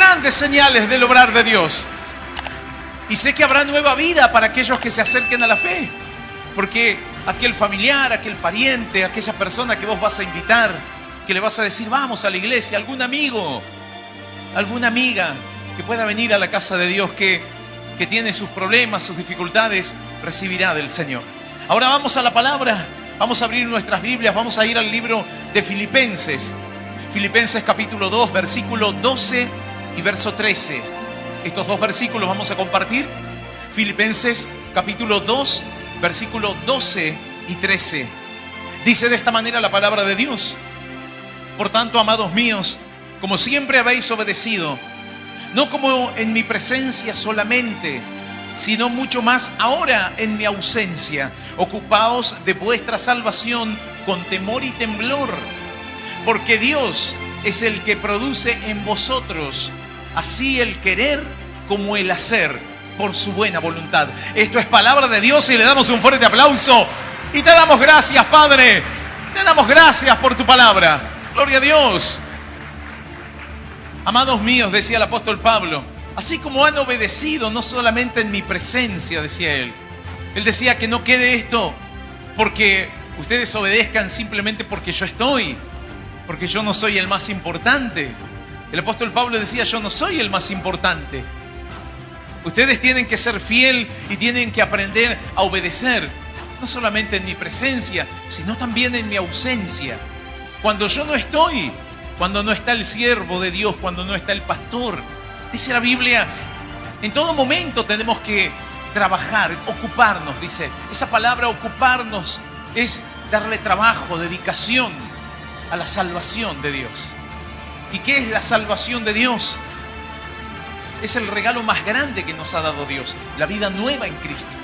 grandes señales del obrar de Dios. Y sé que habrá nueva vida para aquellos que se acerquen a la fe. Porque aquel familiar, aquel pariente, aquella persona que vos vas a invitar, que le vas a decir, vamos a la iglesia, algún amigo, alguna amiga que pueda venir a la casa de Dios, que tiene sus problemas, sus dificultades, recibirá del Señor. Ahora vamos a la palabra, vamos a abrir nuestras Biblias, vamos a ir al libro de Filipenses. Filipenses capítulo 2, versículo 12 y verso 13. Estos dos versículos vamos a compartir. Filipenses capítulo 2, versículo 12 y 13. Dice de esta manera la palabra de Dios: por tanto, amados míos, como siempre habéis obedecido, no como en mi presencia solamente, sino mucho más ahora en mi ausencia, ocupaos de vuestra salvación con temor y temblor, porque Dios es el que produce en vosotros así el querer como el hacer por su buena voluntad. Esto es palabra de Dios y le damos un fuerte aplauso y te damos gracias, Padre. Te damos gracias por tu palabra. Gloria a Dios. Amados míos, decía el apóstol Pablo, así como han obedecido, no solamente en mi presencia, decía él. Él decía que no quede esto porque ustedes obedezcan simplemente porque yo estoy, porque yo no soy el más importante. El apóstol Pablo decía, yo no soy el más importante. Ustedes tienen que ser fiel y tienen que aprender a obedecer, no solamente en mi presencia, sino también en mi ausencia. Cuando yo no estoy, cuando no está el siervo de Dios, cuando no está el pastor. Dice la Biblia, en todo momento tenemos que trabajar, ocuparnos, dice. Esa palabra ocuparnos es darle trabajo, dedicación a la salvación de Dios. ¿Y qué es la salvación de Dios? Es el regalo más grande que nos ha dado Dios, la vida nueva en Cristo.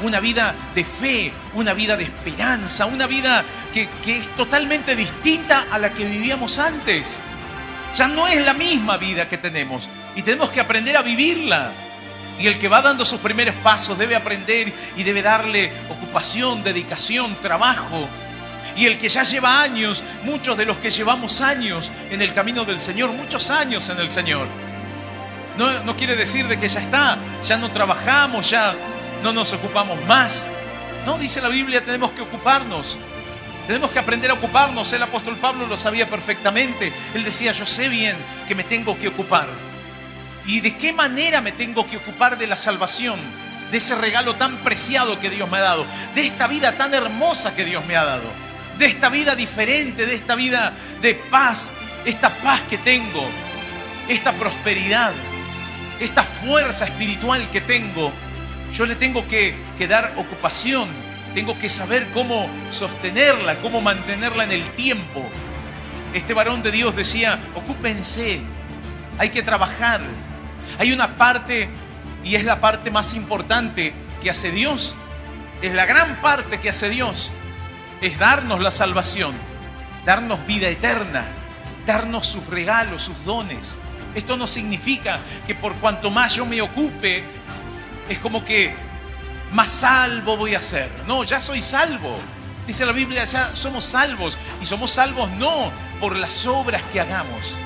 Una vida de fe, una vida de esperanza, una vida que es totalmente distinta a la que vivíamos antes. Ya no es la misma vida que tenemos y tenemos que aprender a vivirla. Y el que va dando sus primeros pasos debe aprender y debe darle ocupación, dedicación, trabajo. Y el que ya lleva años, muchos de los que llevamos años en el camino del Señor, muchos años en el Señor, no quiere decir de que ya está, ya no trabajamos, ya no nos ocupamos más. No, dice la Biblia, tenemos que ocuparnos. Tenemos que aprender a ocuparnos. El apóstol Pablo lo sabía perfectamente. Él decía, yo sé bien que me tengo que ocupar. ¿Y de qué manera me tengo que ocupar de la salvación? De ese regalo tan preciado que Dios me ha dado. De esta vida tan hermosa que Dios me ha dado. De esta vida diferente, de esta vida de paz. Esta paz que tengo. Esta prosperidad. Esta fuerza espiritual que tengo. Yo le tengo que dar ocupación, tengo que saber cómo sostenerla, cómo mantenerla en el tiempo. Este varón de Dios decía, ocúpense, hay que trabajar. Hay una parte, y es la parte más importante que hace Dios, es la gran parte que hace Dios, es darnos la salvación, darnos vida eterna, darnos sus regalos, sus dones. Esto no significa que por cuanto más yo me ocupe, es como que más salvo voy a ser. No, ya soy salvo. Dice la Biblia, ya somos salvos. Y somos salvos no por las obras que hagamos.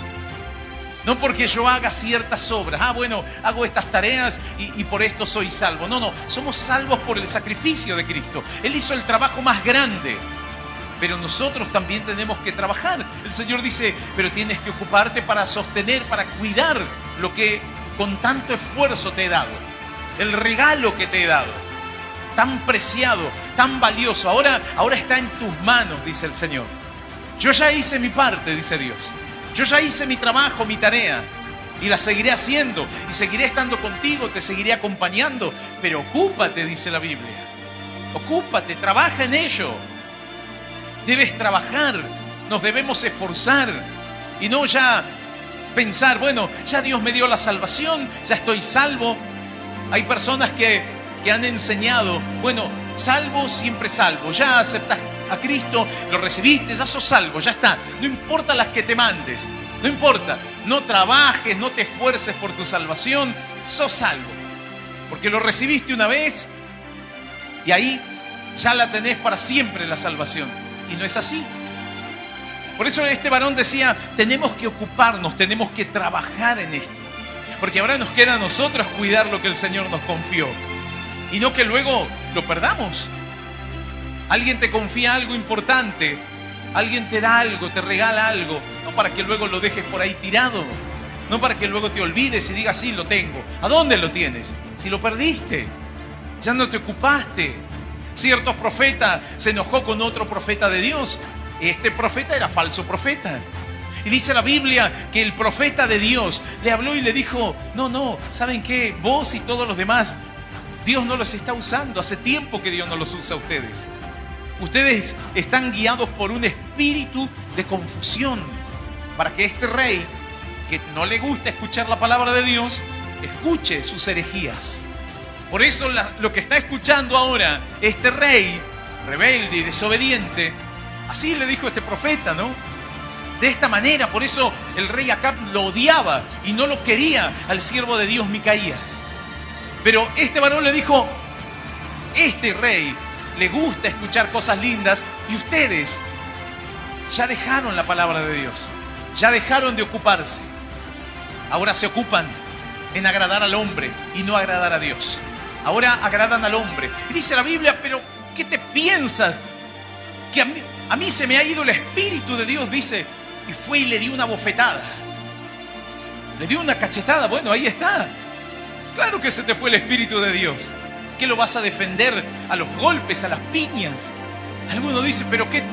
No porque yo haga ciertas obras. Bueno, hago estas tareas y por esto soy salvo. No, somos salvos por el sacrificio de Cristo. Él hizo el trabajo más grande. Pero nosotros también tenemos que trabajar. El Señor dice, pero tienes que ocuparte para sostener, para cuidar lo que con tanto esfuerzo te he dado. El regalo que te he dado, tan preciado, tan valioso, ahora está en tus manos, dice el Señor. Yo ya hice mi parte, dice Dios. Yo ya hice mi trabajo, mi tarea, y la seguiré haciendo, y seguiré estando contigo, te seguiré acompañando, pero ocúpate, dice la Biblia. Ocúpate, trabaja en ello. Debes trabajar, nos debemos esforzar, y no ya pensar, bueno, ya Dios me dio la salvación, ya estoy salvo. Hay personas que han enseñado, bueno, salvo, siempre salvo. Ya aceptas a Cristo, lo recibiste, ya sos salvo, ya está. No importa las que te mandes, no importa. No trabajes, no te esfuerces por tu salvación, sos salvo. Porque lo recibiste una vez y ahí ya la tenés para siempre la salvación. Y no es así. Por eso este varón decía, tenemos que ocuparnos, tenemos que trabajar en esto. Porque ahora nos queda a nosotros cuidar lo que el Señor nos confió. Y no que luego lo perdamos. Alguien te confía algo importante. Alguien te da algo, te regala algo. No para que luego lo dejes por ahí tirado. No para que luego te olvides y digas, sí, lo tengo. ¿A dónde lo tienes? Si lo perdiste. Ya no te ocupaste. Cierto profeta se enojó con otro profeta de Dios. Este profeta era falso profeta. Y dice la Biblia que el profeta de Dios le habló y le dijo, no, ¿saben qué? Vos y todos los demás, Dios no los está usando. Hace tiempo que Dios no los usa a ustedes. Ustedes están guiados por un espíritu de confusión para que este rey, que no le gusta escuchar la palabra de Dios, escuche sus herejías. Por eso lo que está escuchando ahora este rey rebelde y desobediente, así le dijo este profeta, ¿no? De esta manera, por eso el rey Acab lo odiaba y no lo quería al siervo de Dios Micaías. Pero este varón le dijo, este rey le gusta escuchar cosas lindas y ustedes ya dejaron la palabra de Dios, ya dejaron de ocuparse. Ahora se ocupan en agradar al hombre y no agradar a Dios. Ahora agradan al hombre. Y dice la Biblia, pero ¿qué te piensas? Que a mí se me ha ido el Espíritu de Dios, dice, y fue y le dio una bofetada. Le dio una cachetada. Bueno, ahí está. Claro que se te fue el Espíritu de Dios. ¿Qué lo vas a defender a los golpes, a las piñas? Alguno dice, pero ¿qué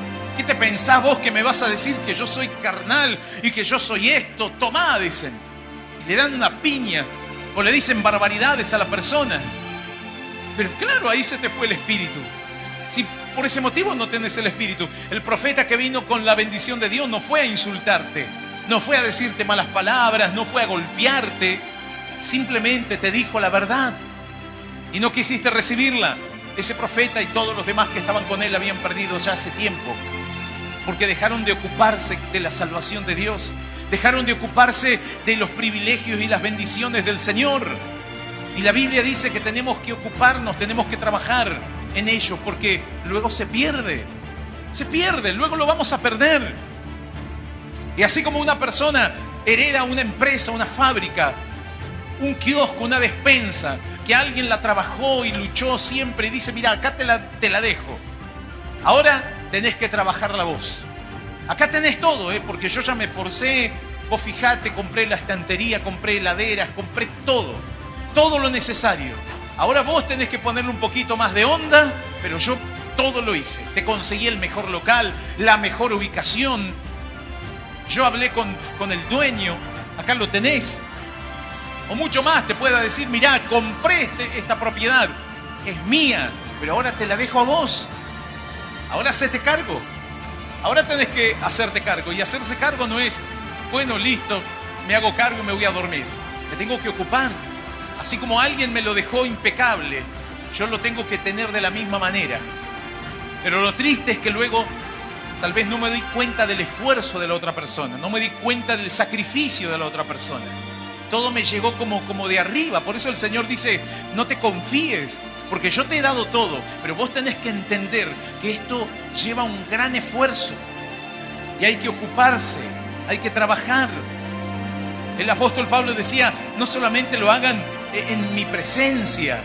te pensás vos que me vas a decir que yo soy carnal y que yo soy esto? Tomá, dicen. Y le dan una piña o le dicen barbaridades a la persona. Pero claro, ahí se te fue el Espíritu. Si por ese motivo no tenés el Espíritu. El profeta que vino con la bendición de Dios no fue a insultarte, no fue a decirte malas palabras, no fue a golpearte. Simplemente te dijo la verdad y no quisiste recibirla. Ese profeta y todos los demás que estaban con él habían perdido ya hace tiempo, porque dejaron de ocuparse de la salvación de Dios, dejaron de ocuparse de los privilegios y las bendiciones del Señor. Y la Biblia dice que tenemos que ocuparnos, tenemos que trabajar en ello, porque luego se pierde, luego lo vamos a perder. Y así como una persona hereda una empresa, una fábrica, un kiosco, una despensa, que alguien la trabajó y luchó siempre y dice, mira, acá te la dejo. Ahora tenés que trabajarla vos. Acá tenés todo, porque yo ya me esforcé. Vos fijate, compré la estantería, compré heladeras, compré todo lo necesario. Ahora vos tenés que ponerle un poquito más de onda, pero yo todo lo hice. Te conseguí el mejor local, la mejor ubicación. Yo hablé con el dueño, acá lo tenés. O mucho más, te pueda decir, mirá, compré esta propiedad, es mía, pero ahora te la dejo a vos. Ahora hacete cargo. Ahora tenés que hacerte cargo. Y hacerse cargo no es, bueno, listo, me hago cargo y me voy a dormir. Me tengo que ocupar. Así como alguien me lo dejó impecable, yo lo tengo que tener de la misma manera. Pero lo triste es que luego tal vez no me doy cuenta del esfuerzo de la otra persona, no me di cuenta del sacrificio de la otra persona. Todo me llegó como de arriba. Por eso el Señor dice, no te confíes, porque yo te he dado todo, pero vos tenés que entender que esto lleva un gran esfuerzo y hay que ocuparse, hay que trabajar. El apóstol Pablo decía, no solamente lo hagan en mi presencia,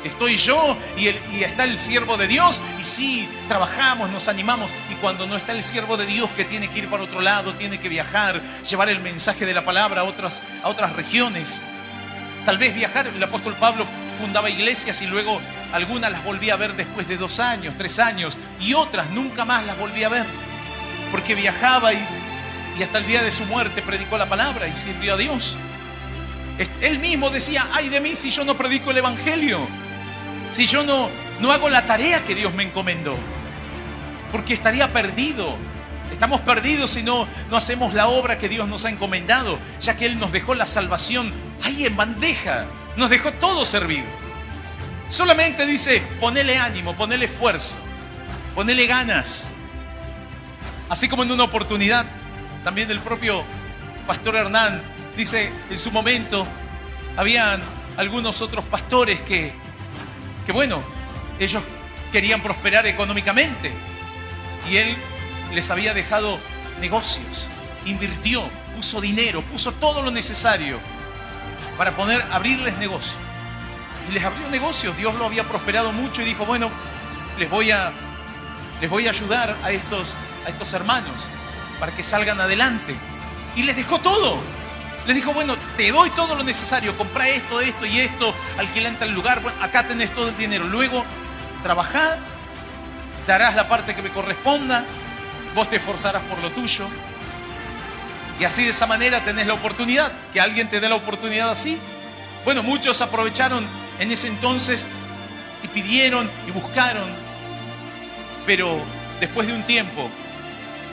estoy yo y está el siervo de Dios, y sí, trabajamos, nos animamos, y cuando no está el siervo de Dios que tiene que ir para otro lado, tiene que viajar, llevar el mensaje de la palabra a otras regiones, tal vez viajar. El apóstol Pablo fundaba iglesias y luego algunas las volví a ver después de 2 años, 3 años, y otras nunca más las volví a ver, porque viajaba y hasta el día de su muerte predicó la palabra y sirvió a Dios. Él mismo decía, ay de mí si yo no predico el evangelio, si yo no hago la tarea que Dios me encomendó, porque estaría perdido. Estamos perdidos si no hacemos la obra que Dios nos ha encomendado, ya que Él nos dejó la salvación ahí en bandeja, nos dejó todo servido. Solamente dice, ponele ánimo, ponele esfuerzo, ponele ganas. Así como en una oportunidad, también el propio pastor Hernán dice, en su momento, habían algunos otros pastores que bueno, ellos querían prosperar económicamente y él les había dejado negocios, invirtió, puso dinero, puso todo lo necesario para poder abrirles negocio. Y les abrió negocios. Dios lo había prosperado mucho y dijo, bueno, les voy a ayudar a estos hermanos para que salgan adelante. Y les dejó todo. Les dijo, bueno, te doy todo lo necesario. Comprá esto, esto y esto. Alquilá en tal lugar. Bueno, acá tenés todo el dinero. Luego, trabajá. Darás la parte que me corresponda. Vos te esforzarás por lo tuyo. Y así, de esa manera, tenés la oportunidad. Que alguien te dé la oportunidad así. Bueno, muchos aprovecharon en ese entonces y pidieron y buscaron. Pero después de un tiempo,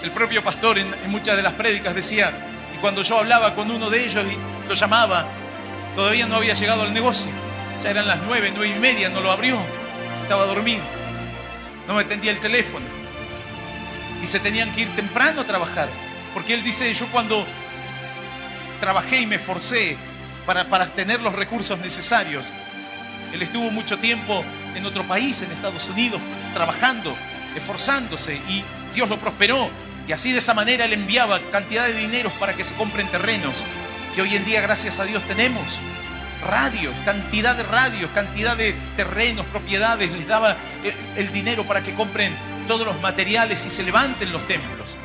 el propio pastor en muchas de las prédicas decía, y cuando yo hablaba con uno de ellos y lo llamaba, todavía no había llegado al negocio. Ya eran las 9:30, no lo abrió. Estaba dormido. No me atendía el teléfono. Y se tenían que ir temprano a trabajar. Porque él dice, yo cuando trabajé y me esforcé para tener los recursos necesarios, él estuvo mucho tiempo en otro país, en Estados Unidos, trabajando, esforzándose, y Dios lo prosperó. Y así, de esa manera, él enviaba cantidad de dineros para que se compren terrenos, que hoy en día, gracias a Dios, tenemos. Radios, cantidad de terrenos, propiedades, les daba el dinero para que compren todos los materiales y se levanten los templos.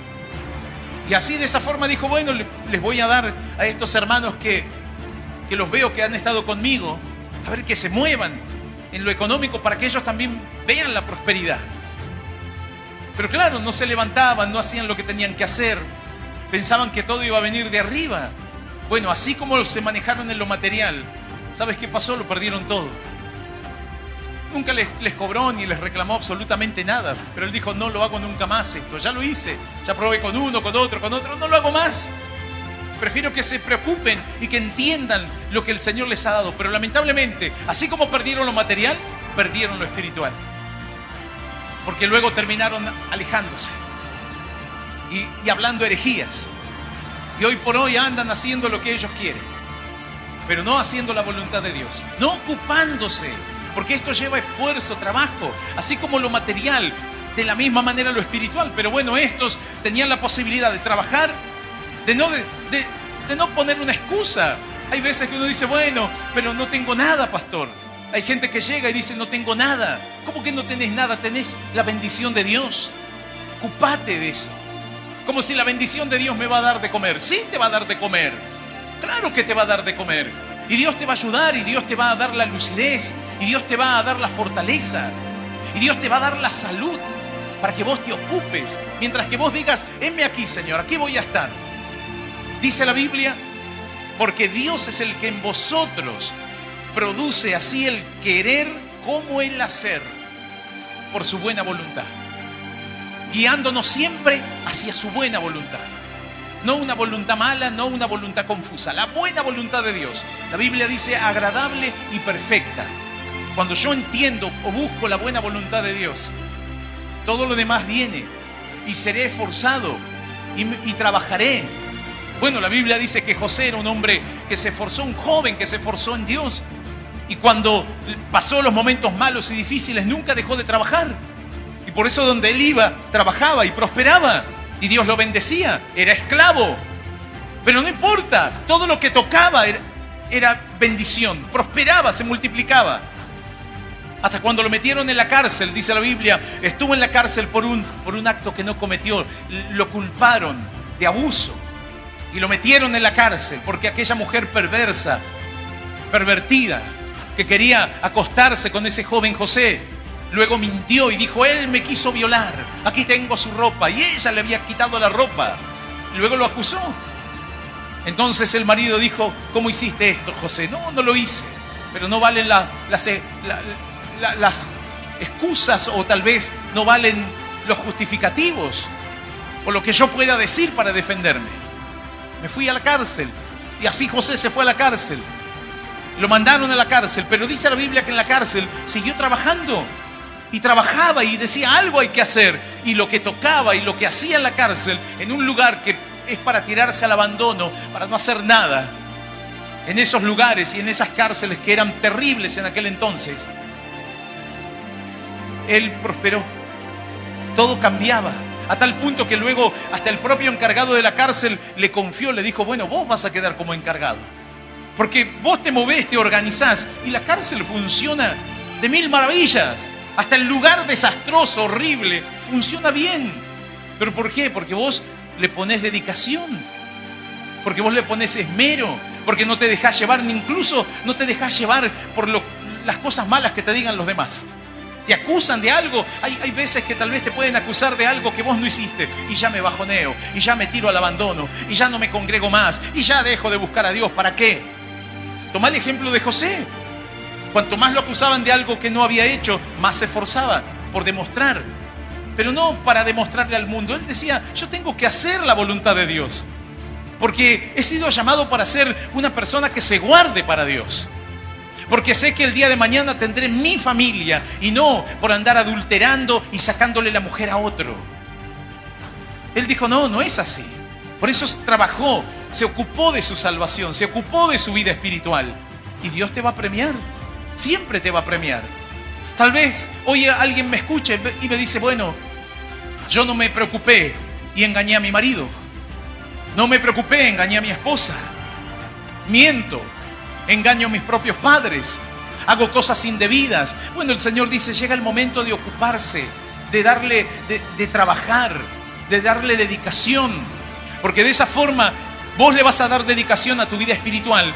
Y así, de esa forma, dijo, bueno, les voy a dar a estos hermanos que los veo que han estado conmigo, a ver, que se muevan en lo económico para que ellos también vean la prosperidad. Pero claro, no se levantaban, no hacían lo que tenían que hacer, pensaban que todo iba a venir de arriba. Bueno, así como se manejaron en lo material, ¿sabes qué pasó? Lo perdieron todo. Nunca les cobró ni les reclamó absolutamente nada, pero él dijo, no lo hago nunca más esto, ya lo hice, ya probé con uno, con otro, no lo hago más. Prefiero que se preocupen y que entiendan lo que el Señor les ha dado. Pero lamentablemente, así como perdieron lo material, perdieron lo espiritual. Porque luego terminaron alejándose y hablando herejías. Y hoy por hoy andan haciendo lo que ellos quieren, pero no haciendo la voluntad de Dios, no ocupándose, porque esto lleva esfuerzo, trabajo, así como lo material, de la misma manera lo espiritual. Pero bueno, estos tenían la posibilidad de trabajar, de no poner una excusa. Hay veces que uno dice, bueno, pero no tengo nada, pastor. Hay gente que llega y dice, no tengo nada. ¿Cómo que no tenés nada? Tenés la bendición de Dios. Ocupate de eso. Como si la bendición de Dios me va a dar de comer. Sí, te va a dar de comer. Claro que te va a dar de comer. Y Dios te va a ayudar, y Dios te va a dar la lucidez, y Dios te va a dar la fortaleza, y Dios te va a dar la salud para que vos te ocupes. Mientras que vos digas, henme aquí, Señor, aquí voy a estar. Dice la Biblia, porque Dios es el que en vosotros produce así el querer como el hacer, por su buena voluntad, guiándonos siempre hacia su buena voluntad. No una voluntad mala, no una voluntad confusa, la buena voluntad de Dios. La Biblia dice agradable y perfecta. Cuando yo entiendo o busco la buena voluntad de Dios, todo lo demás viene, y seré esforzado y trabajaré. Bueno, la Biblia dice que José era un hombre que se esforzó, un joven que se esforzó en Dios, y cuando pasó los momentos malos y difíciles nunca dejó de trabajar. Y por eso donde él iba, trabajaba y prosperaba, y Dios lo bendecía. Era esclavo, pero no importa, todo lo que tocaba era bendición, prosperaba, se multiplicaba. Hasta cuando lo metieron en la cárcel, dice la Biblia, estuvo en la cárcel por un acto que no cometió. Lo culparon de abuso y lo metieron en la cárcel porque aquella mujer perversa, pervertida, que quería acostarse con ese joven José, luego mintió y dijo, él me quiso violar, aquí tengo su ropa, y ella le había quitado la ropa. Y luego lo acusó. Entonces el marido dijo, ¿cómo hiciste esto, José? No lo hice. Pero no valen las excusas, o tal vez no valen los justificativos o lo que yo pueda decir para defenderme. Me fui a la cárcel, y así José se fue a la cárcel. Lo mandaron a la cárcel, pero dice la Biblia que en la cárcel siguió trabajando. Y trabajaba y decía, algo hay que hacer. Y lo que tocaba y lo que hacía en la cárcel, en un lugar que es para tirarse al abandono, para no hacer nada, en esos lugares y en esas cárceles que eran terribles en aquel entonces, él prosperó. Todo cambiaba, a tal punto que luego hasta el propio encargado de la cárcel le confió, le dijo, bueno, vos vas a quedar como encargado. Porque vos te movés, te organizás y la cárcel funciona de mil maravillas. Hasta el lugar desastroso, horrible, funciona bien. ¿Pero por qué? Porque vos le ponés dedicación. Porque vos le ponés esmero. Porque no te dejás llevar, ni incluso no te dejás llevar por las cosas malas que te digan los demás. Te acusan de algo. Hay veces que tal vez te pueden acusar de algo que vos no hiciste. Y ya me bajoneo. Y ya me tiro al abandono. Y ya no me congrego más. Y ya dejo de buscar a Dios. ¿Para qué? Tomá el ejemplo de José. Cuanto más lo acusaban de algo que no había hecho, más se esforzaba por demostrar. Pero no para demostrarle al mundo. Él decía, yo tengo que hacer la voluntad de Dios. Porque he sido llamado para ser una persona que se guarde para Dios. Porque sé que el día de mañana tendré mi familia y no por andar adulterando y sacándole la mujer a otro. Él dijo, no, no es así. Por eso trabajó, se ocupó de su salvación, se ocupó de su vida espiritual. Y Dios te va a premiar, siempre te va a premiar. Tal vez hoy alguien me escuche y me dice, bueno, yo no me preocupé y engañé a mi marido. No me preocupé, engañé a mi esposa. Miento, engaño a mis propios padres. Hago cosas indebidas. Bueno, el Señor dice, llega el momento de ocuparse, de darle, de trabajar, de darle dedicación. Porque de esa forma vos le vas a dar dedicación a tu vida espiritual.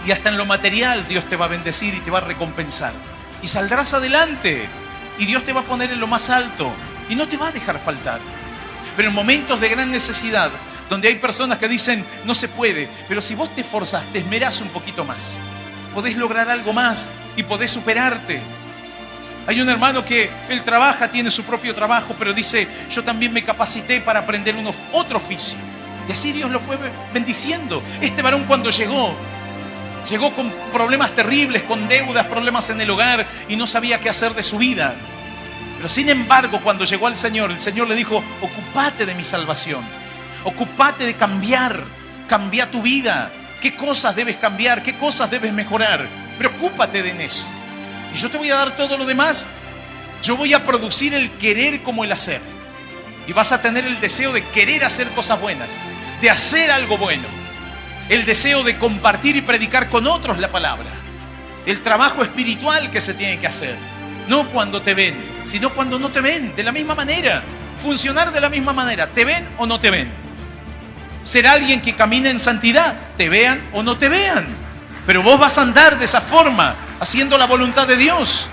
Y hasta en lo material Dios te va a bendecir y te va a recompensar. Y saldrás adelante. Y Dios te va a poner en lo más alto. Y no te va a dejar faltar. Pero en momentos de gran necesidad, donde hay personas que dicen, no se puede, pero si vos te esforzás, te esmerás un poquito más, podés lograr algo más y podés superarte. Hay un hermano que él trabaja, tiene su propio trabajo, pero dice, yo también me capacité para aprender otro oficio. Y así Dios lo fue bendiciendo. Este varón cuando llegó con problemas terribles, con deudas, problemas en el hogar y no sabía qué hacer de su vida. Pero sin embargo, cuando llegó al Señor, el Señor le dijo, ocúpate de mi salvación. Ocúpate de cambiar, cambia tu vida. ¿Qué cosas debes cambiar? ¿Qué cosas debes mejorar? Preocúpate de eso. Y yo te voy a dar todo lo demás. Yo voy a producir el querer como el hacer. Y vas a tener el deseo de querer hacer cosas buenas, de hacer algo bueno. El deseo de compartir y predicar con otros la palabra. El trabajo espiritual que se tiene que hacer. No cuando te ven, sino cuando no te ven. De la misma manera. Funcionar de la misma manera. ¿Te ven o no te ven? Ser alguien que camina en santidad, te vean o no te vean. Pero vos vas a andar de esa forma, haciendo la voluntad de Dios.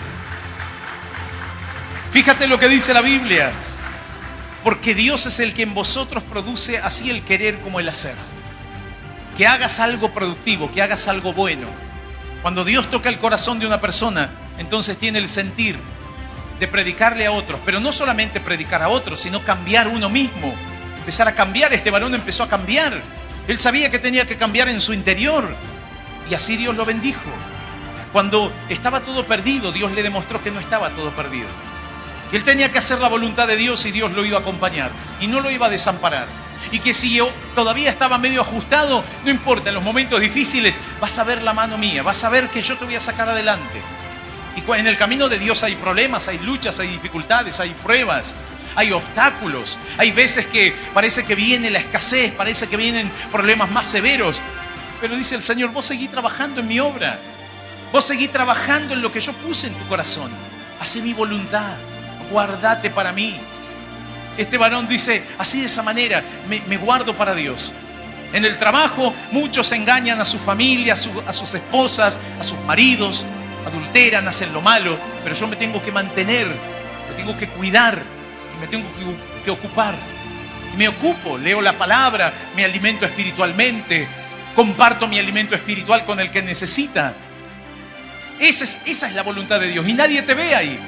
Fíjate lo que dice la Biblia. Porque Dios es el que en vosotros produce así el querer como el hacer. Que hagas algo productivo, que hagas algo bueno. Cuando Dios toca el corazón de una persona, entonces tiene el sentir de predicarle a otros. Pero no solamente predicar a otros, sino cambiar uno mismo. Empezar a cambiar. Este varón empezó a cambiar. Él sabía que tenía que cambiar en su interior. Y así Dios lo bendijo. Cuando estaba todo perdido, Dios le demostró que no estaba todo perdido. Que él tenía que hacer la voluntad de Dios y Dios lo iba a acompañar. Y no lo iba a desamparar. Y que si yo todavía estaba medio ajustado, no importa, en los momentos difíciles vas a ver la mano mía. Vas a ver que yo te voy a sacar adelante. Y en el camino de Dios hay problemas, hay luchas, hay dificultades, hay pruebas. Hay obstáculos, hay veces que parece que viene la escasez, parece que vienen problemas más severos. Pero dice el Señor, vos seguí trabajando en mi obra. Vos seguí trabajando en lo que yo puse en tu corazón. Hacé mi voluntad, guardate para mí. Este varón dice, así de esa manera, me guardo para Dios. En el trabajo muchos engañan a su familia, a sus esposas, a sus maridos, adulteran, hacen lo malo. Pero yo me tengo que mantener, me tengo que cuidar. Me tengo que ocupar. Me ocupo, leo la palabra, me alimento espiritualmente, comparto mi alimento espiritual con el que necesita. Esa es la voluntad de Dios. Y nadie te ve ahí.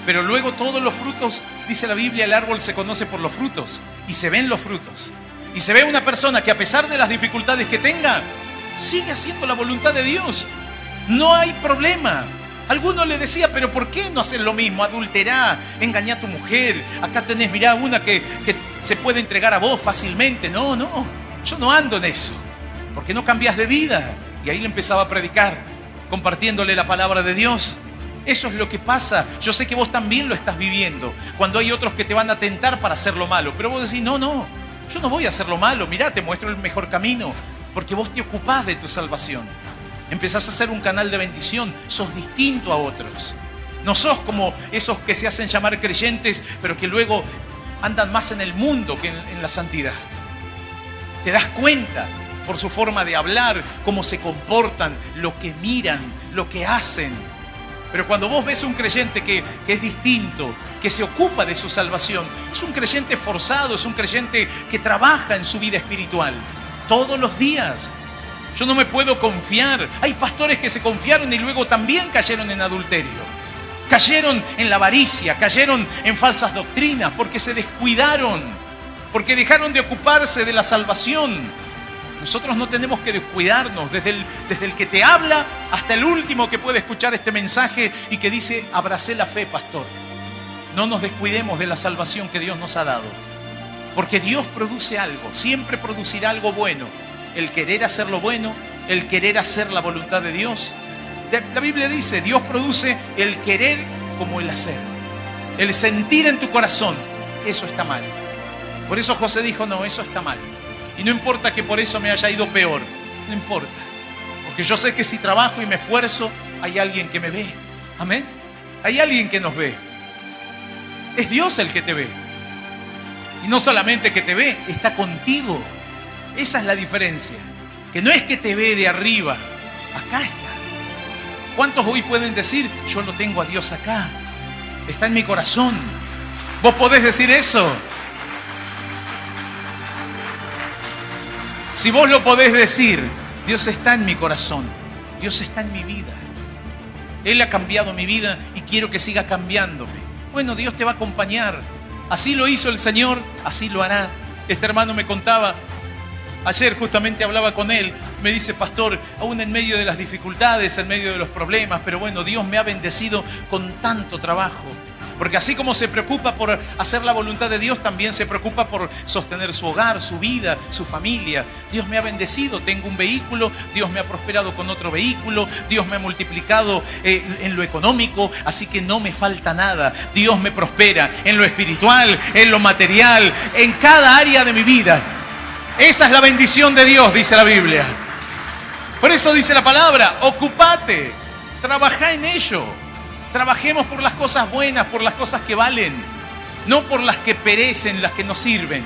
Pero luego todos los frutos, dice la Biblia, el árbol se conoce por los frutos. Y se ven los frutos. Y se ve una persona que a pesar de las dificultades que tenga, sigue haciendo la voluntad de Dios. No hay problema. Alguno le decía, pero ¿por qué no hacer lo mismo? Adulterá, engañá a tu mujer. Acá tenés, mirá, una que se puede entregar a vos fácilmente. No, yo no ando en eso. Porque no cambias de vida. Y ahí le empezaba a predicar, compartiéndole la palabra de Dios. Eso es lo que pasa. Yo sé que vos también lo estás viviendo. Cuando hay otros que te van a tentar para hacer lo malo. Pero vos decís, no, yo no voy a hacer lo malo. Mirá, te muestro el mejor camino. Porque vos te ocupás de tu salvación. Empezás a ser un canal de bendición. Sos distinto a otros. No sos como esos que se hacen llamar creyentes, pero que luego andan más en el mundo que en la santidad. Te das cuenta por su forma de hablar, cómo se comportan, lo que miran, lo que hacen. Pero cuando vos ves un creyente que es distinto, que se ocupa de su salvación, es un creyente forzado, es un creyente que trabaja en su vida espiritual todos los días. Yo no me puedo confiar. Hay pastores que se confiaron y luego también cayeron en adulterio. Cayeron en la avaricia, cayeron en falsas doctrinas porque se descuidaron, porque dejaron de ocuparse de la salvación. Nosotros no tenemos que descuidarnos, desde el que te habla hasta el último que puede escuchar este mensaje y que dice, abracé la fe, pastor. No nos descuidemos de la salvación que Dios nos ha dado, porque Dios produce algo, siempre producirá algo bueno. El querer hacer lo bueno, el querer hacer la voluntad de Dios. La Biblia dice, Dios produce el querer como el hacer. El sentir en tu corazón, eso está mal. Por eso José dijo, no, eso está mal. Y no importa que por eso me haya ido peor, no importa. Porque yo sé que si trabajo y me esfuerzo, hay alguien que me ve. Amén. Hay alguien que nos ve. Es Dios el que te ve. Y no solamente que te ve, está contigo. Esa es la diferencia. Que no es que te ve de arriba, acá está. ¿Cuántos hoy pueden decir, yo lo tengo a Dios acá? Está en mi corazón. ¿Vos podés decir eso? Si vos lo podés decir, Dios está en mi corazón, Dios está en mi vida. Él ha cambiado mi vida y quiero que siga cambiándome. Bueno, Dios te va a acompañar. Así lo hizo el Señor, así lo hará. Este hermano me contaba, ayer justamente hablaba con él, me dice, pastor, aún en medio de las dificultades, en medio de los problemas, pero bueno, Dios me ha bendecido con tanto trabajo. Porque así como se preocupa por hacer la voluntad de Dios, también se preocupa por sostener su hogar, su vida, su familia. Dios me ha bendecido, tengo un vehículo, Dios me ha prosperado con otro vehículo, Dios me ha multiplicado en lo económico, así que no me falta nada. Dios me prospera en lo espiritual, en lo material, en cada área de mi vida. Esa es la bendición de Dios, dice la Biblia. Por eso dice la palabra, ocupate, trabajá en ello. Trabajemos por las cosas buenas, por las cosas que valen, no por las que perecen, las que no sirven.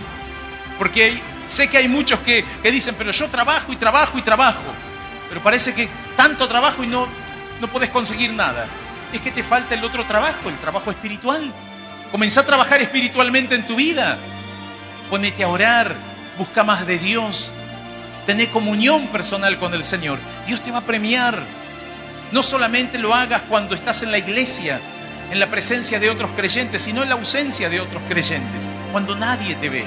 Porque sé que hay muchos que dicen, pero yo trabajo y trabajo y trabajo. Pero parece que tanto trabajo y no podés conseguir nada. Es que te falta el otro trabajo, el trabajo espiritual. Comenzá a trabajar espiritualmente en tu vida. Ponete a orar, busca más de Dios. Tené comunión personal con el Señor. Dios te va a premiar. No solamente lo hagas cuando estás en la iglesia, en la presencia de otros creyentes, sino en la ausencia de otros creyentes, cuando nadie te ve.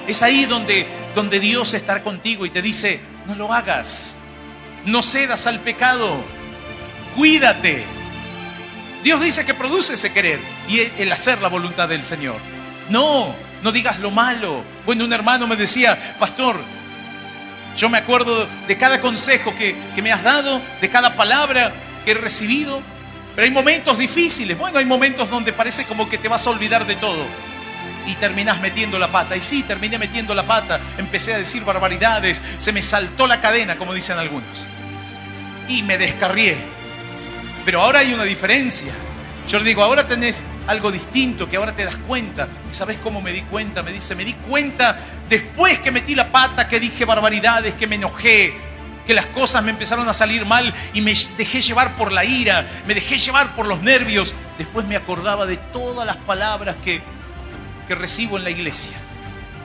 Es ahí donde Dios estará contigo y te dice, no lo hagas, no cedas al pecado, cuídate. Dios dice que produce ese querer y el hacer la voluntad del Señor. No digas lo malo. Bueno, un hermano me decía, pastor, yo me acuerdo de cada consejo que me has dado, de cada palabra que he recibido, pero hay momentos difíciles. Bueno, hay momentos donde parece como que te vas a olvidar de todo y terminás metiendo la pata. Y sí, terminé metiendo la pata, empecé a decir barbaridades, se me saltó la cadena, como dicen algunos, y me descarrié. Pero ahora hay una diferencia. Yo le digo, ahora tenés algo distinto, que ahora te das cuenta. ¿Y sabés cómo me di cuenta? Me dice, me di cuenta después que metí la pata, que dije barbaridades, que me enojé, que las cosas me empezaron a salir mal y me dejé llevar por la ira, me dejé llevar por los nervios. Después me acordaba de todas las palabras que recibo en la iglesia,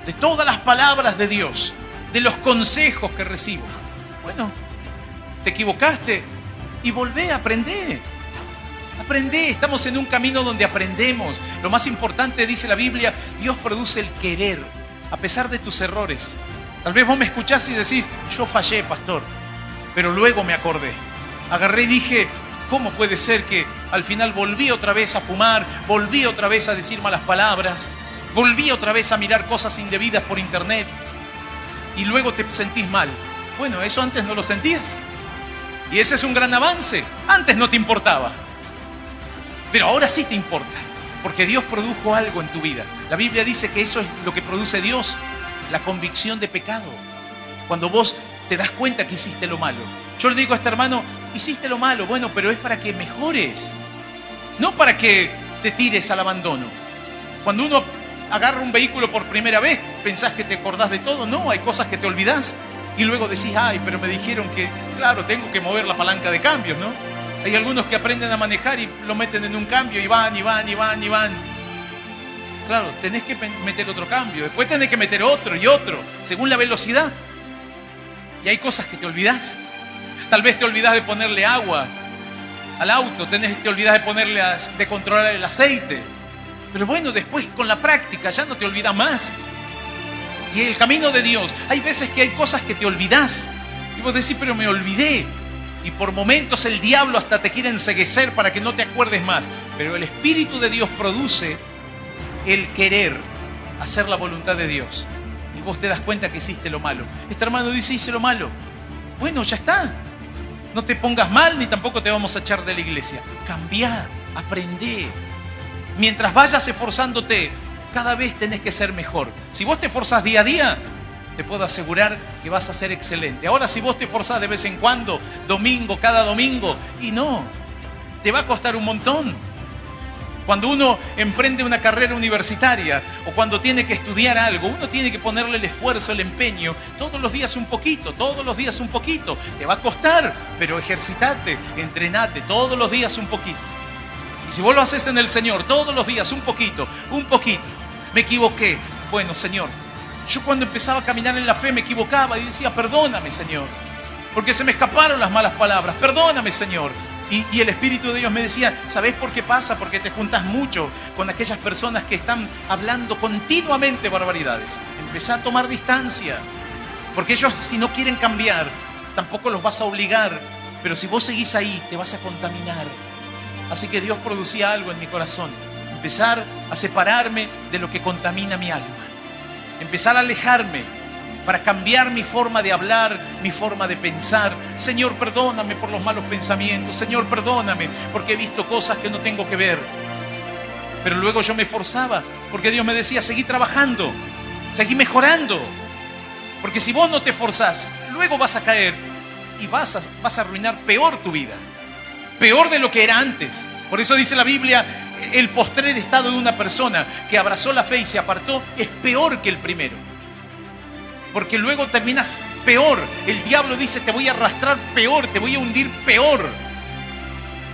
de todas las palabras de Dios, de los consejos que recibo. Bueno, te equivocaste y volvé a aprender. Aprendé, estamos en un camino donde aprendemos. Lo más importante, dice la Biblia, Dios produce el querer, a pesar de tus errores. Tal vez vos me escuchás y decís, yo fallé, pastor, pero luego me acordé. Agarré y dije, ¿cómo puede ser que al final volví otra vez a fumar, volví otra vez a decir malas palabras, volví otra vez a mirar cosas indebidas por internet y luego te sentís mal? Bueno, eso antes no lo sentías. Y ese es un gran avance. Antes no te importaba. Pero ahora sí te importa, porque Dios produjo algo en tu vida. La Biblia dice que eso es lo que produce Dios, la convicción de pecado. Cuando vos te das cuenta que hiciste lo malo. Yo le digo a este hermano, hiciste lo malo, bueno, pero es para que mejores, no para que te tires al abandono. Cuando uno agarra un vehículo por primera vez, pensás que te acordás de todo. No, hay cosas que te olvidás y luego decís, ay, pero me dijeron que, claro, tengo que mover la palanca de cambios, ¿no? Hay algunos que aprenden a manejar y lo meten en un cambio y van. Claro, tenés que meter otro cambio, después tenés que meter otro y otro, según la velocidad. Y hay cosas que te olvidás. Tal vez te olvidás de ponerle agua al auto, te olvidás de controlar el aceite. Pero bueno, después con la práctica ya no te olvidas más. Y el camino de Dios, hay veces que hay cosas que te olvidás. Y vos decís, pero me olvidé. Y por momentos el diablo hasta te quiere enceguecer para que no te acuerdes más. Pero el Espíritu de Dios produce el querer hacer la voluntad de Dios. Y vos te das cuenta que hiciste lo malo. Este hermano dice, hice lo malo. Bueno, ya está. No te pongas mal ni tampoco te vamos a echar de la iglesia. Cambiá, aprendé. Mientras vayas esforzándote, cada vez tenés que ser mejor. Si vos te esforzás día a día, te puedo asegurar que vas a ser excelente. Ahora, si vos te esforzás de vez en cuando, cada domingo, y no, te va a costar un montón. Cuando uno emprende una carrera universitaria o cuando tiene que estudiar algo, uno tiene que ponerle el esfuerzo, el empeño, todos los días un poquito. Te va a costar, pero ejercitate, entrenate, todos los días un poquito. Y si vos lo haces en el Señor, todos los días un poquito. Me equivoqué. Bueno, Señor, yo cuando empezaba a caminar en la fe me equivocaba y decía, perdóname, Señor, porque se me escaparon las malas palabras. Perdóname, Señor. Y el Espíritu de Dios me decía, ¿sabés por qué pasa? Porque te juntas mucho con aquellas personas que están hablando continuamente barbaridades. Empezá a tomar distancia, porque ellos, si no quieren cambiar, tampoco los vas a obligar, pero si vos seguís ahí, te vas a contaminar. Así que Dios producía algo en mi corazón, empezar a separarme de lo que contamina mi alma, empezar a alejarme para cambiar mi forma de hablar, mi forma de pensar. Señor, perdóname por los malos pensamientos. Señor, perdóname porque he visto cosas que no tengo que ver. Pero luego yo me esforzaba porque Dios me decía, seguí trabajando, seguí mejorando. Porque si vos no te esforzás, luego vas a caer y vas a arruinar peor tu vida. Peor de lo que era antes. Por eso dice la Biblia, el postrer estado de una persona que abrazó la fe y se apartó es peor que el primero. Porque luego terminas peor. El diablo dice, te voy a arrastrar peor, te voy a hundir peor.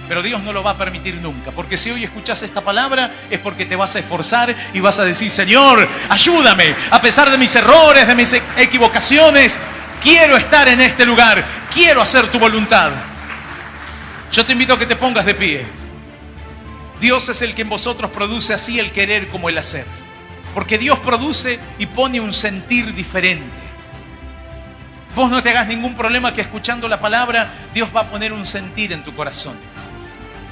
Pero Dios no lo va a permitir nunca. Porque si hoy escuchas esta palabra, es porque te vas a esforzar y vas a decir, Señor, ayúdame. A pesar de mis errores, de mis equivocaciones, quiero estar en este lugar. Quiero hacer tu voluntad. Yo te invito a que te pongas de pie. Dios es el que en vosotros produce así el querer como el hacer. Porque Dios produce y pone un sentir diferente. Vos no te hagas ningún problema que escuchando la palabra, Dios va a poner un sentir en tu corazón.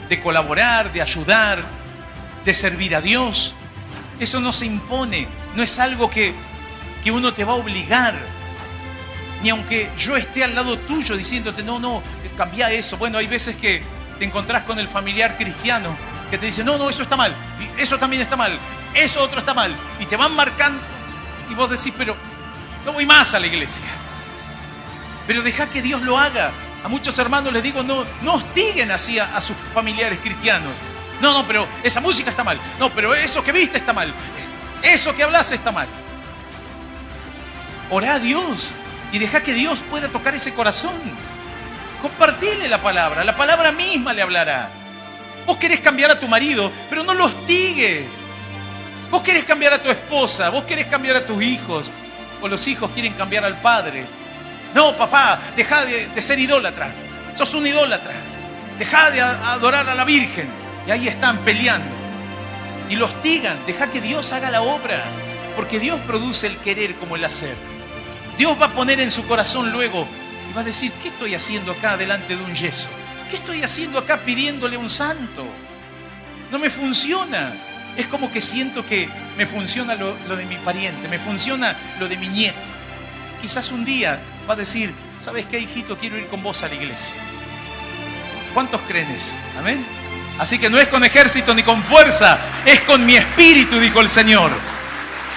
De colaborar, de ayudar, de servir a Dios. Eso no se impone, no es algo que uno te va a obligar. Ni aunque yo esté al lado tuyo diciéndote, no, cambia eso. Bueno, hay veces que te encontrás con el familiar cristiano que te dice, no, eso está mal, y eso también está mal, eso otro está mal, y te van marcando, y vos decís, pero no voy más a la iglesia. Pero deja que Dios lo haga. A muchos hermanos les digo, no hostiguen así a sus familiares cristianos. No, pero esa música está mal, no, pero eso que viste está mal, eso que hablas está mal. Orá a Dios y deja que Dios pueda tocar ese corazón. Compartirle la palabra misma le hablará. Vos querés cambiar a tu marido, pero no lo hostigues. Vos querés cambiar a tu esposa, vos querés cambiar a tus hijos, o los hijos quieren cambiar al padre. No, papá, dejá de ser idólatra. Sos un idólatra. Dejá de adorar a la Virgen. Y ahí están peleando. Y lo hostigan. Dejá que Dios haga la obra. Porque Dios produce el querer como el hacer. Dios va a poner en su corazón luego y va a decir, ¿qué estoy haciendo acá delante de un yeso? ¿Qué estoy haciendo acá pidiéndole a un santo? No me funciona. Es como que siento que me funciona lo de mi pariente, me funciona lo de mi nieto. Quizás un día va a decir, ¿sabes qué, hijito? Quiero ir con vos a la iglesia. ¿Cuántos creen eso? ¿Amén? Así que no es con ejército ni con fuerza, es con mi espíritu, dijo el Señor.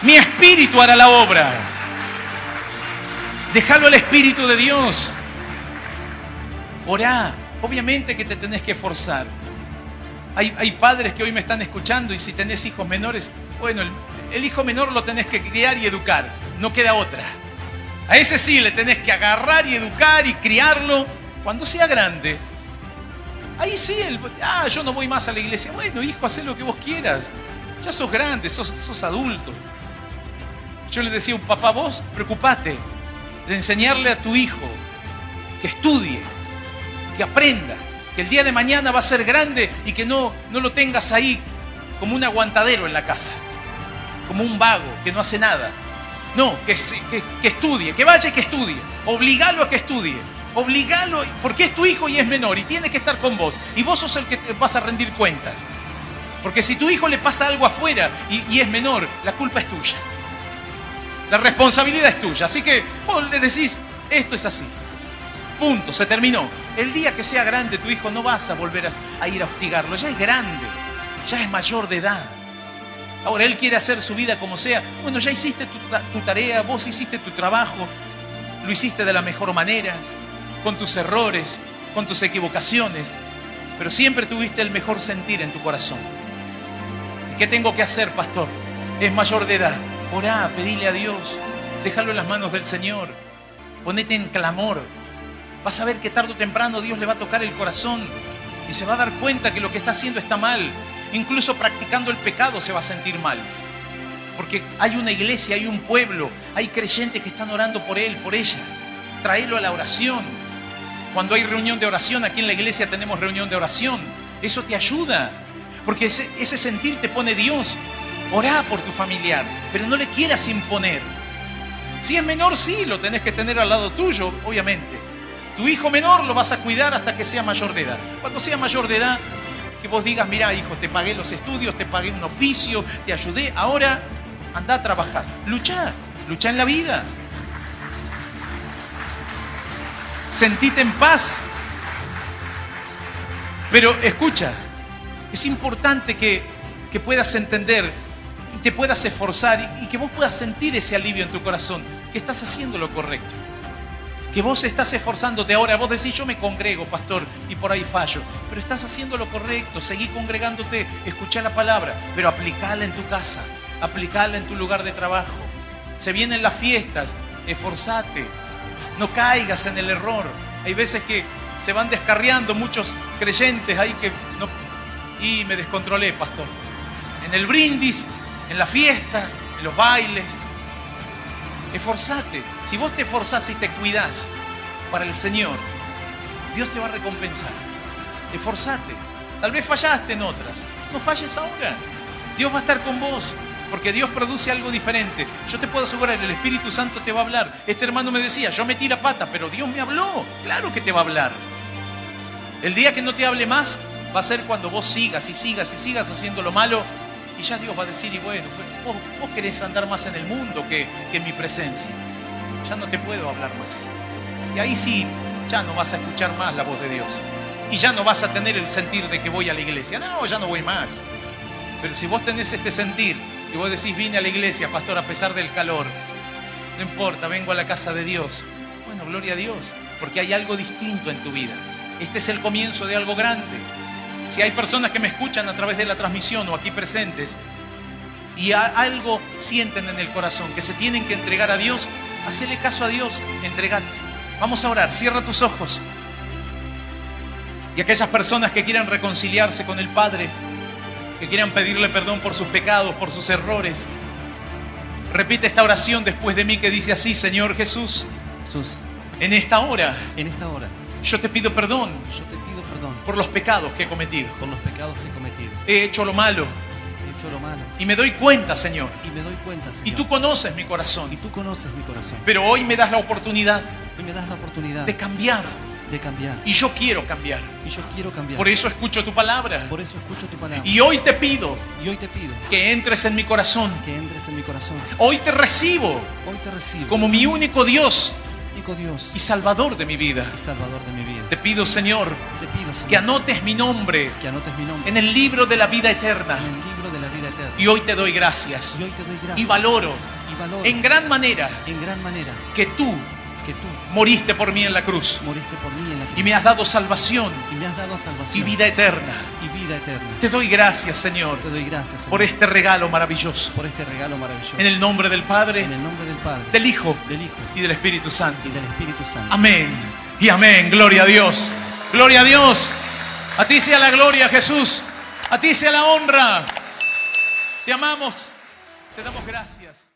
Mi espíritu hará la obra. Déjalo al Espíritu de Dios. Orá. Obviamente que te tenés que esforzar. Hay padres que hoy me están escuchando y si tenés hijos menores, bueno, el hijo menor lo tenés que criar y educar. No queda otra. A ese sí le tenés que agarrar y educar y criarlo cuando sea grande. Ahí sí, yo no voy más a la iglesia. Bueno, hijo, haz lo que vos quieras. Ya sos grande, sos adulto. Yo le decía a un papá, vos preocupate de enseñarle a tu hijo que estudie, que aprenda, que el día de mañana va a ser grande y que no lo tengas ahí como un aguantadero en la casa, como un vago que no hace nada. No, que estudie, que vaya y que estudie. Obligalo a que estudie. Obligalo, porque es tu hijo y es menor y tiene que estar con vos. Y vos sos el que vas a rendir cuentas. Porque si tu hijo le pasa algo afuera y es menor, la culpa es tuya. La responsabilidad es tuya. Así que vos le decís, esto es así. Punto, se terminó. El día que sea grande tu hijo no vas a volver a ir a hostigarlo. Ya es grande, ya es mayor de edad. Ahora él quiere hacer su vida como sea. Bueno, ya hiciste tu tarea, vos hiciste tu trabajo, lo hiciste de la mejor manera, con tus errores, con tus equivocaciones, pero siempre tuviste el mejor sentir en tu corazón. ¿Y qué tengo que hacer, pastor? Es mayor de edad. Orá, pedile a Dios, déjalo en las manos del Señor, ponete en clamor. Vas a ver que tarde o temprano Dios le va a tocar el corazón y se va a dar cuenta que lo que está haciendo está mal. Incluso practicando el pecado se va a sentir mal. Porque hay una iglesia, hay un pueblo, hay creyentes que están orando por él, por ella. Tráelo a la oración. Cuando hay reunión de oración, aquí en la iglesia tenemos reunión de oración. Eso te ayuda. Porque ese sentir te pone Dios. Orá por tu familiar, pero no le quieras imponer. Si es menor, sí, lo tenés que tener al lado tuyo, obviamente. Tu hijo menor lo vas a cuidar hasta que sea mayor de edad. Cuando sea mayor de edad, que vos digas, mirá, hijo, te pagué los estudios, te pagué un oficio, te ayudé, ahora anda a trabajar. Luchá en la vida. Sentite en paz. Pero escucha, es importante que puedas entender y te puedas esforzar y que vos puedas sentir ese alivio en tu corazón, que estás haciendo lo correcto. Que vos estás esforzándote ahora. Vos decís, yo me congrego, pastor, y por ahí fallo. Pero estás haciendo lo correcto. Seguí congregándote, escuchá la palabra, pero aplicala en tu casa, aplicala en tu lugar de trabajo. Se vienen las fiestas, esforzate. No caigas en el error. Hay veces que se van descarriando muchos creyentes ahí que no... Y me descontrolé, pastor. En el brindis, en la fiesta, en los bailes. Esforzate. Si vos te esforzás y te cuidás para el Señor, Dios te va a recompensar. Esforzate. Tal vez fallaste en otras. No falles ahora. Dios va a estar con vos. Porque Dios produce algo diferente. Yo te puedo asegurar, el Espíritu Santo te va a hablar. Este hermano me decía, yo metí la pata, pero Dios me habló. Claro que te va a hablar. El día que no te hable más, va a ser cuando vos sigas haciendo lo malo. Y ya Dios va a decir, y bueno, vos querés andar más en el mundo que en mi presencia. Ya no te puedo hablar más. Y ahí sí, ya no vas a escuchar más la voz de Dios. Y ya no vas a tener el sentir de que voy a la iglesia. No, ya no voy más. Pero si vos tenés este sentir, y vos decís, vine a la iglesia, pastor, a pesar del calor. No importa, vengo a la casa de Dios. Bueno, gloria a Dios, porque hay algo distinto en tu vida. Este es el comienzo de algo grande. Si hay personas que me escuchan a través de la transmisión o aquí presentes y algo sienten en el corazón, que se tienen que entregar a Dios, hacele caso a Dios, entregate. Vamos a orar, cierra tus ojos. Y aquellas personas que quieran reconciliarse con el Padre, que quieran pedirle perdón por sus pecados, por sus errores, repite esta oración después de mí que dice así: Señor Jesús, en esta hora, yo te pido perdón por los pecados que he cometido. He hecho lo malo. Y me doy cuenta, Señor. Y tú conoces mi corazón. Pero hoy me das la oportunidad de cambiar. Y yo quiero cambiar. Por eso escucho tu palabra. Y hoy te pido que entres en mi corazón. Hoy te recibo como mi único Dios y Salvador de mi vida. Te pido, Señor, que anotes mi nombre en el libro de la vida eterna. Y hoy te doy gracias. Y valoro en gran manera que tú que tú moriste por mí en la cruz moriste por mí en la cruz y me has dado salvación y me has dado salvación y vida eterna. y vida eterna. Te doy gracias, Señor, Te doy gracias, Señor, por este regalo maravilloso. por este regalo maravilloso. En el nombre del Padre, En el nombre del Padre, del Hijo del Hijo y del Espíritu Santo. y del Espíritu Santo. Amén y amén. Gloria a Dios. Gloria a Dios. A ti sea la gloria, Jesús. A ti sea la honra. Te amamos. Te damos gracias.